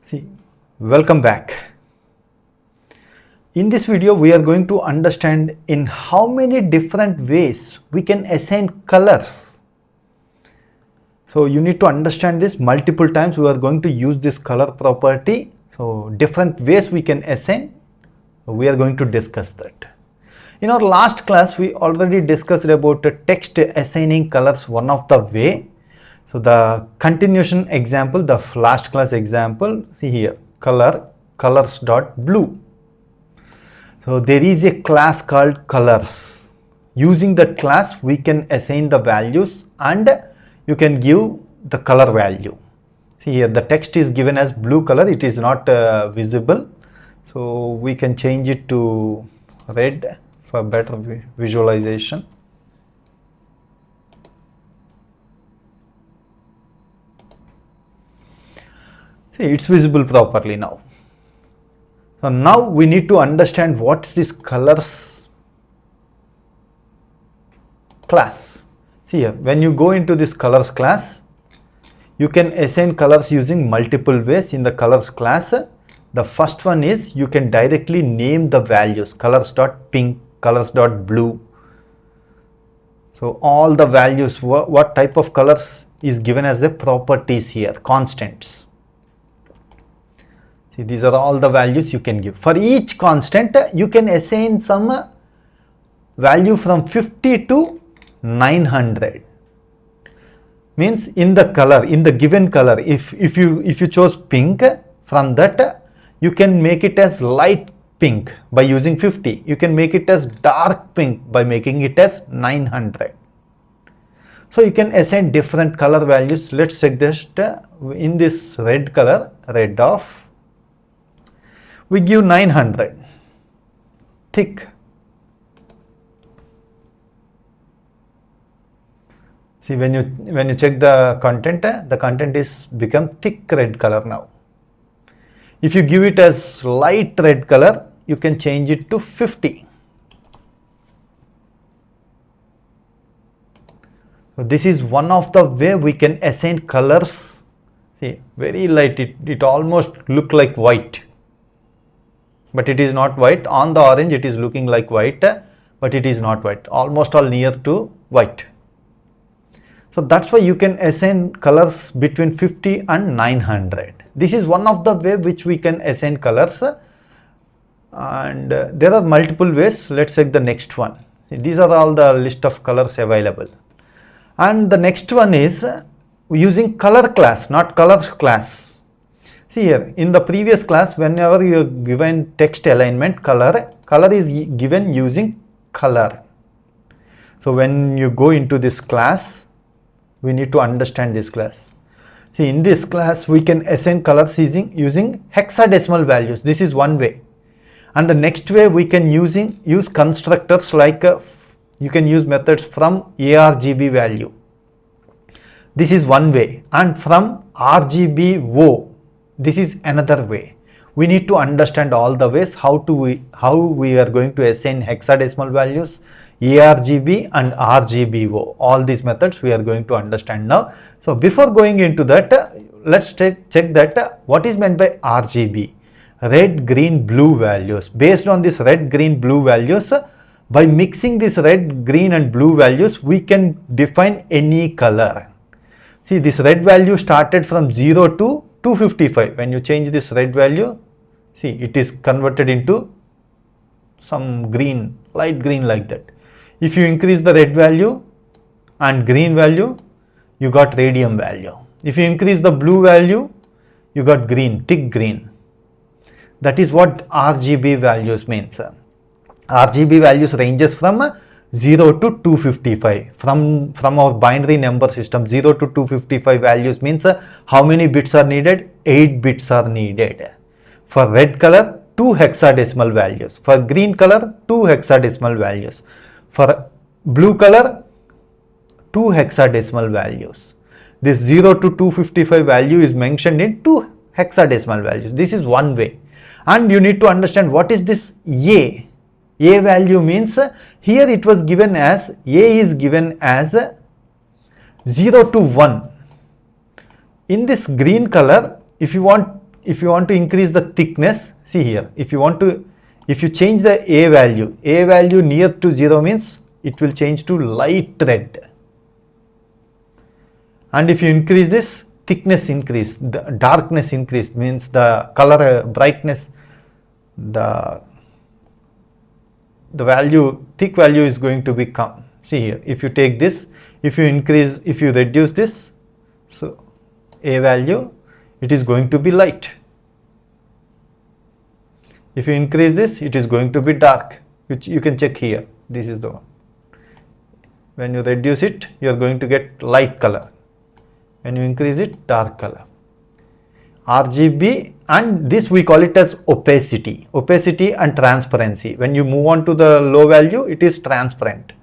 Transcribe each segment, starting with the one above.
See, welcome back. In this video, we are going to understand in how many different ways we can assign colors. So you need to understand this multiple times. We are going to use this color property. So different ways we can assign. We are going to discuss that. In our last class, we already discussed about text assigning colors, one of the way. So the continuation example, the last class example, see here, colors.blue. So there is a class called colors. Using that class, we can assign the values and you can give the color value. See here, the text is given as blue color. It is not visible. So we can change it to red for better visualization. See, it's visible properly now. So now we need to understand what's this colors class. See here, when you go into this colors class, you can assign colors using multiple ways in the colors class. The first one is you can directly name the values, colors.pink, colors.blue. So all the values, what type of colors is given as the properties here, constants. See, these are all the values you can give. For each constant, you can assign some value from 50 to 900. Means in the color, in the given color, if you chose pink, from that you can make it as light pink by using 50. You can make it as dark pink by making it as 900. So you can assign different color values. Let's check this. In this red color, red of, we give 900 thick. See, when you check the content is become thick red color now. If you give it as light red color, you can change it to 50. So this is one of the way we can assign colors. See, very light, it almost look like white. But it is not white. On the orange it is looking like white, but it is not white, almost all near to white. So that's why you can assign colors between 50 and 900. This is one of the way which we can assign colors, and there are multiple ways. Let's check the next one. See, these are all the list of colors available, and the next one is using color class, not colors class. See here, in the previous class, whenever you are given text alignment color is given using color. So when you go into this class, we need to understand this class. See, in this class, we can assign colors using hexadecimal values. This is one way. And the next way, we can use constructors like you can use methods from ARGB value. This is one way. And from RGBO. This is another way. We need to understand all the ways how we are going to assign hexadecimal values, ARGB and RGBO. All these methods we are going to understand now. So before going into that, let's check that what is meant by RGB. Red, green, blue values. Based on this red, green, blue values, by mixing this red, green and blue values, we can define any color. See, this red value started from 0 to 255. When you change this red value, see, it is converted into some green, light green like that. If you increase the red value and green value, you got radium value. If you increase the blue value, you got green, thick green. That is what RGB values means. RGB values ranges from 0 to 255. From our binary number system, 0 to 255 values means how many bits are needed? 8 bits are needed. For red color, 2 hexadecimal values. For green color, 2 hexadecimal values. For blue color, 2 hexadecimal values. This 0 to 255 value is mentioned in 2 hexadecimal values. This is one way. And you need to understand what is this A. A value means here it was given as A is given as 0 to 1. In this green color, if you want if you want to increase the thickness, see here, if you change the A value near to 0 means it will change to light red. And if you increase this, thickness increase, the darkness increase, means the color brightness, the value, thick value is going to become, see here, if you take this, if you reduce this, so A value, it is going to be light. If you increase this, it is going to be dark, which you can check here. This is the one. When you reduce it, you are going to get light color. When you increase it, dark color. RGB, and this we call it as opacity and transparency. When you move on to the low value, it is transparent.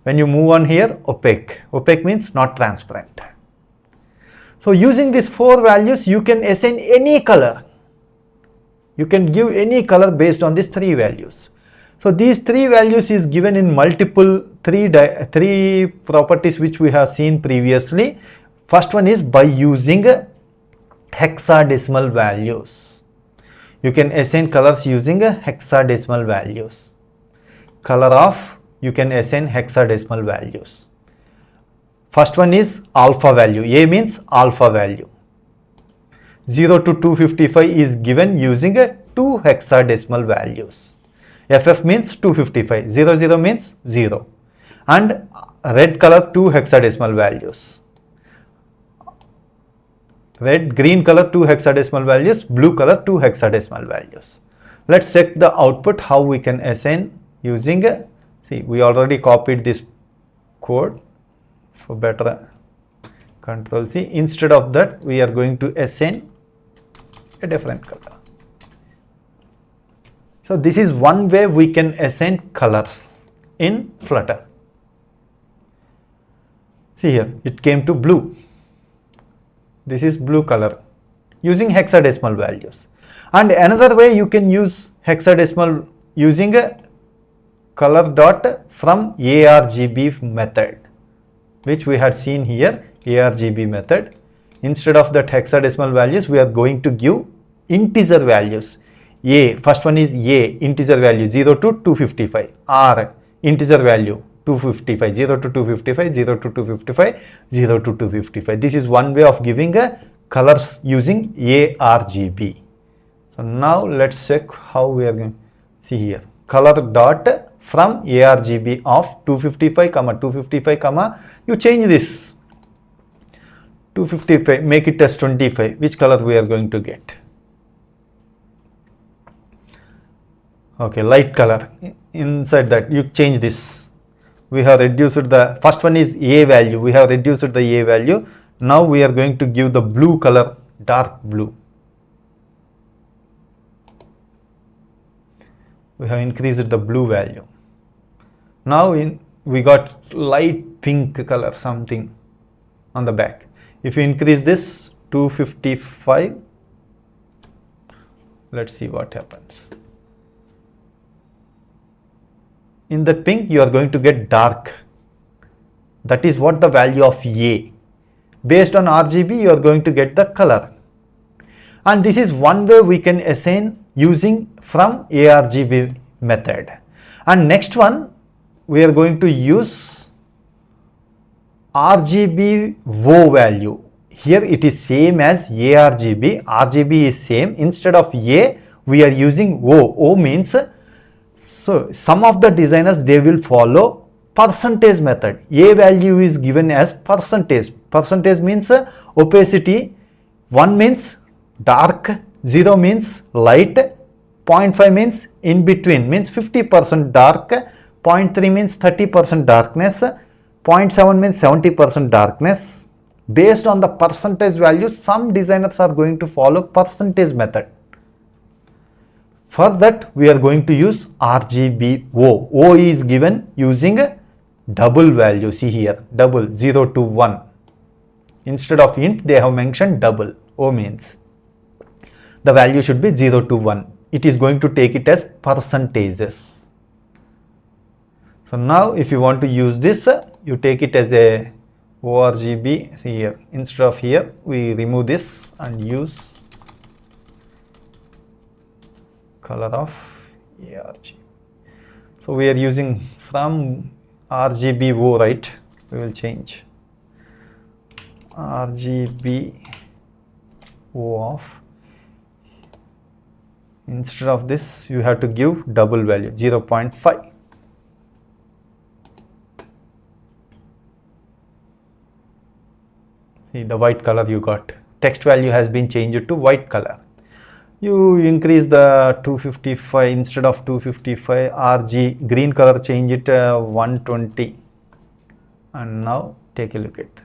When you move on here, opaque means not transparent. So using these 4 values, you can assign any color. You can give any color based on these 3 values. So these 3 values is given in multiple 3 properties which we have seen previously. First one is by using hexadecimal values. You can assign colors using hexadecimal values. Color of, you can assign hexadecimal values. First one is alpha value. A means alpha value. 0 to 255 is given using 2 hexadecimal values. FF means 255. 00 means 0. And red color 2 hexadecimal values. Red, green color 2 hexadecimal values. Blue color 2 hexadecimal values. Let's check the output how we can assign using see, we already copied this code. For better Control C. Instead of that, we are going to assign a different color. So this is one way we can assign colors in Flutter. See here, it came to blue. This is blue color using hexadecimal values. And another way you can use hexadecimal using a Color.fromARGB method, which we had seen here, ARGB method. Instead of that hexadecimal values, we are going to give integer values. A, first one is A, integer value 0 to 255. R, integer value 255, 0 to 255, 0 to 255, 0 to 255. This is one way of giving colors using ARGB. So now let's check how we are going to see here. Color.fromARGB of 255, 255, you change this 255, make it as 25. Which color we are going to get? Okay, light color. Inside that you change this. We have reduced the first one is A value. We have reduced the A value. Now we are going to give the blue color, dark blue. We have increased the blue value. Now we got light pink color something on the back. If you increase this 255, let's see what happens. In the pink you are going to get dark. That is what the value of A. Based on RGB you are going to get the color. And this is one way we can assign using from ARGB method. And next one we are going to use RGB O value. Here it is same as ARGB. RGB is same. Instead of A we are using O. O means, so some of the designers they will follow percentage method. A value is given as percentage. Percentage means opacity. 1 means dark, 0 means light, 0.5 means in between, means 50% dark, 0.3 means 30% darkness, 0.7 means 70% darkness. Based on the percentage value, some designers are going to follow percentage method. For that we are going to use RGB O. O is given using a double value. See here, double, 0 to 1. Instead of int they have mentioned double. O means the value should be 0 to 1. It is going to take it as percentages. So now if you want to use this, you take it as a ORGB. See here, instead of here we remove this and use color of ARG. So we are using from RGBO, right? We will change RGBO of, instead of this you have to give double value 0.5. See the white color you got. Text value has been changed to white color. You increase the 255 instead of 255, RG green color change it 120, and now take a look at it.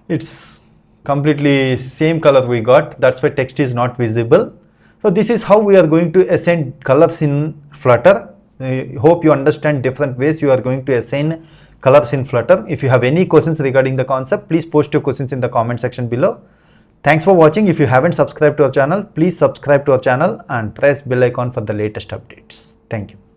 It's completely same color we got, that's why text is not visible. So this is how we are going to assign colors in Flutter. I hope you understand different ways you are going to assign colors in Flutter. If you have any questions regarding the concept, please post your questions in the comment section below. Thanks for watching. If you haven't subscribed to our channel, please subscribe to our channel and press bell icon for the latest updates. Thank you.